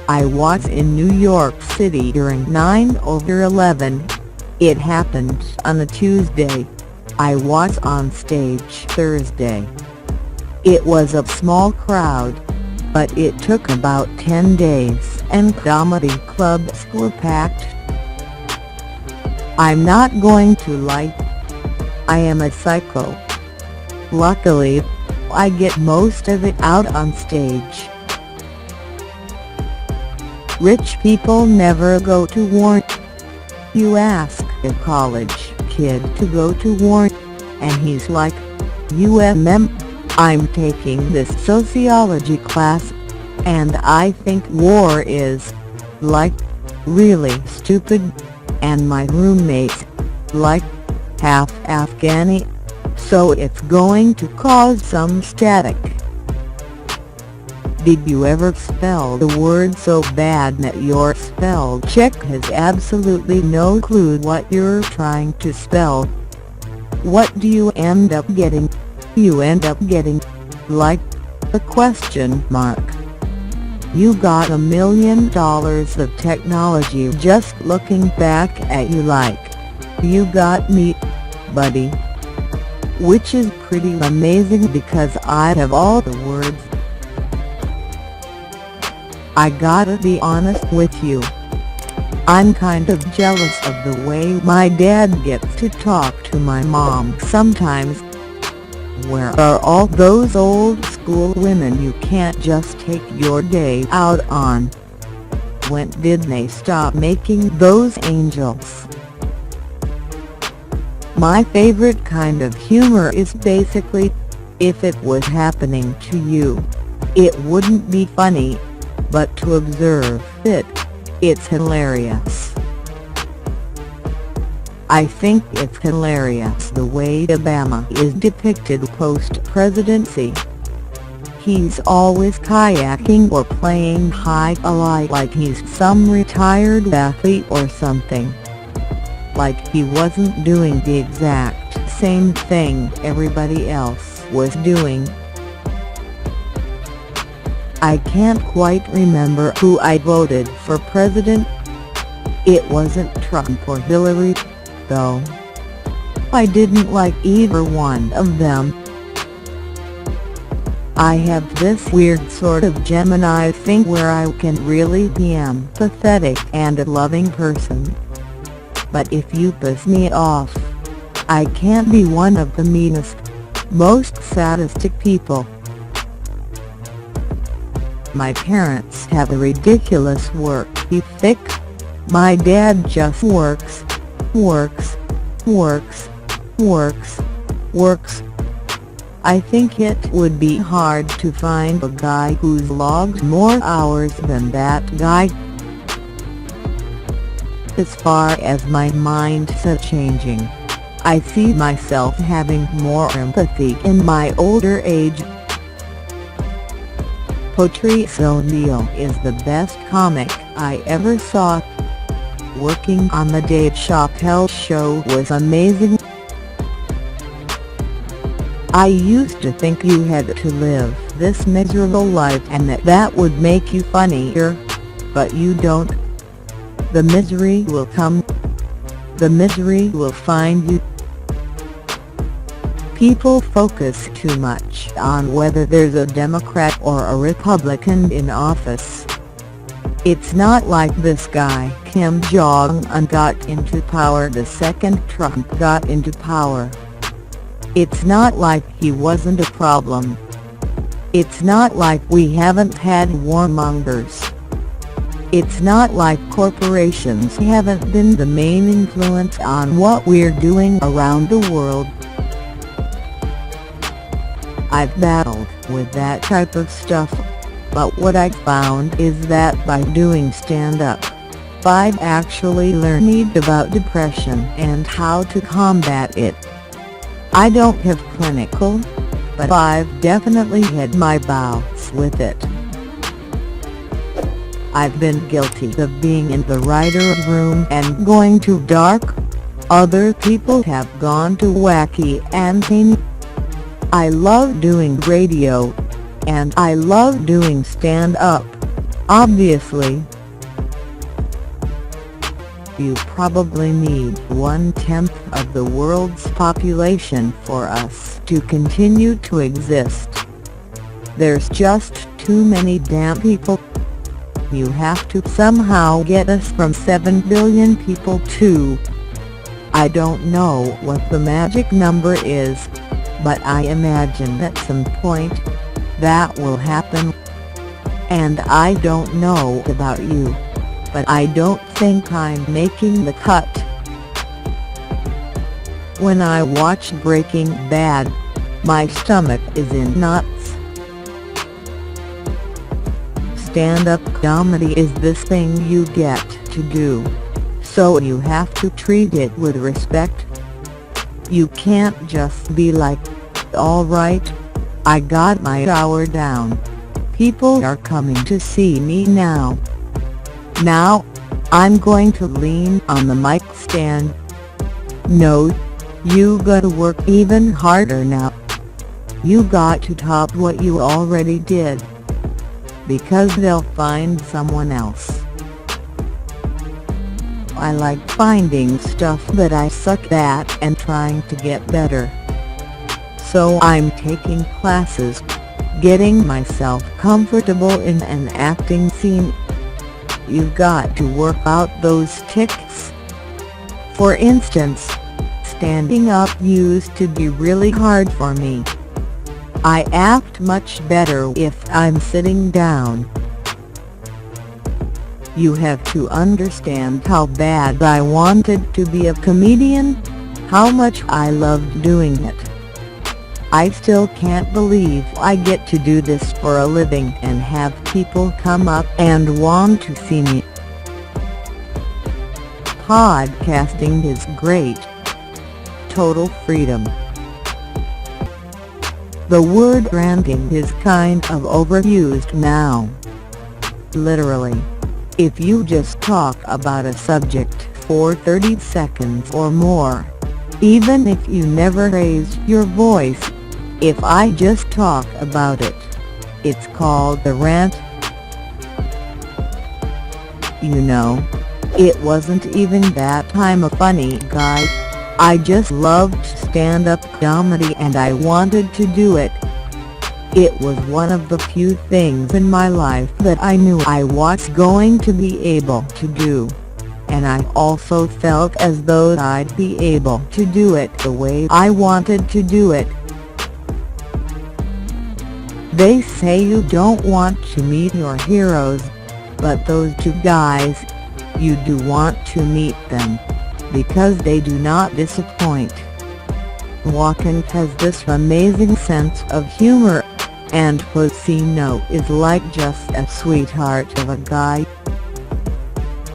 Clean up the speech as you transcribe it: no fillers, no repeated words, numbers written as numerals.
I was in New York City during 9/11. It happened on a Tuesday. I was on stage Thursday. It was a small crowd, but it took about 10 days and comedy clubs were packed. I'm not going to lie. I am a psycho. Luckily, I get most of it out on stage. Rich people never go to war. You ask a college kid to go to war, and he's like, I'm taking this sociology class, and I think war is, like, really stupid, and my roommate's, like, half Afghani, so it's going to cause some static. Did you ever spell the word so bad that your spell check has absolutely no clue what you're trying to spell? What do you end up getting? You end up getting, like, a question mark. You got $1 million of technology just looking back at you like, you got me, buddy. Which is pretty amazing because I have all the words. I gotta be honest with you. I'm kind of jealous of the way my dad gets to talk to my mom sometimes. Where are all those old school women you can't just take your day out on? When did they stop making those angels? My favorite kind of humor is basically, if it was happening to you, it wouldn't be funny, but to observe it, it's hilarious. I think it's hilarious the way Obama is depicted post-presidency. He's always kayaking or playing high-a-lie like he's some retired athlete or something. Like he wasn't doing the exact same thing everybody else was doing. I can't quite remember who I voted for president. It wasn't Trump or Hillary, though. I didn't like either one of them. I have this weird sort of Gemini thing where I can really be empathetic and a loving person. But if you piss me off, I can't be one of the meanest, most sadistic people. My parents have a ridiculous work ethic. My dad just works. I think it would be hard to find a guy who's logged more hours than that guy. As far as my mindset changing, I see myself having more empathy in my older age. Patrice O'Neal is the best comic I ever saw. Working on the Dave Chappelle show was amazing. I used to think you had to live this miserable life and that would make you funnier, but you don't. The misery will come. The misery will find you. People focus too much on whether there's a Democrat or a Republican in office. It's not like this guy Kim Jong-un got into power the second Trump got into power. It's not like he wasn't a problem. It's not like we haven't had warmongers. It's not like corporations haven't been the main influence on what we're doing around the world. I've battled with that type of stuff, but what I found is that by doing stand-up, I've actually learned about depression and how to combat it. I don't have clinical, but I've definitely had my bouts with it. I've been guilty of being in the writer's room and going too dark. Other people have gone too wacky and zany. I love doing radio, and I love doing stand-up, Obviously, you probably need 1/10 of the world's population for us to continue to exist. There's just too many damn people. You have to somehow get us from 7 billion people to... I don't know what the magic number is, but I imagine at some point, that will happen. And I don't know about you, but I don't think I'm making the cut. When I watch Breaking Bad, my stomach is in knots. Stand-up comedy is this thing you get to do, so you have to treat it with respect. You can't just be like, alright, I got my hour down. People are coming to see me now. Now, I'm going to lean on the mic stand. No, you gotta work even harder now. You got to top what you already did. Because they'll find someone else. I like finding stuff that I suck at and trying to get better. So I'm taking classes, getting myself comfortable in an acting scene. You've got to work out those tics. For instance, standing up used to be really hard for me. I act much better if I'm sitting down. You have to understand how bad I wanted to be a comedian, how much I loved doing it. I still can't believe I get to do this for a living and have people come up and want to see me. Podcasting is great. Total freedom. The word ranting is kind of overused now. Literally. If you just talk about a subject for 30 seconds or more, even if you never raise your voice, if I just talk about it, it's called a rant. You know, it wasn't even that I'm a funny guy. I just loved stand-up comedy and I wanted to do it. It was one of the few things in my life that I knew I was going to be able to do. And I also felt as though I'd be able to do it the way I wanted to do it. They say you don't want to meet your heroes, but those two guys, you do want to meet them, because they do not disappoint. Walken has this amazing sense of humor, and Pacino is like just a sweetheart of a guy.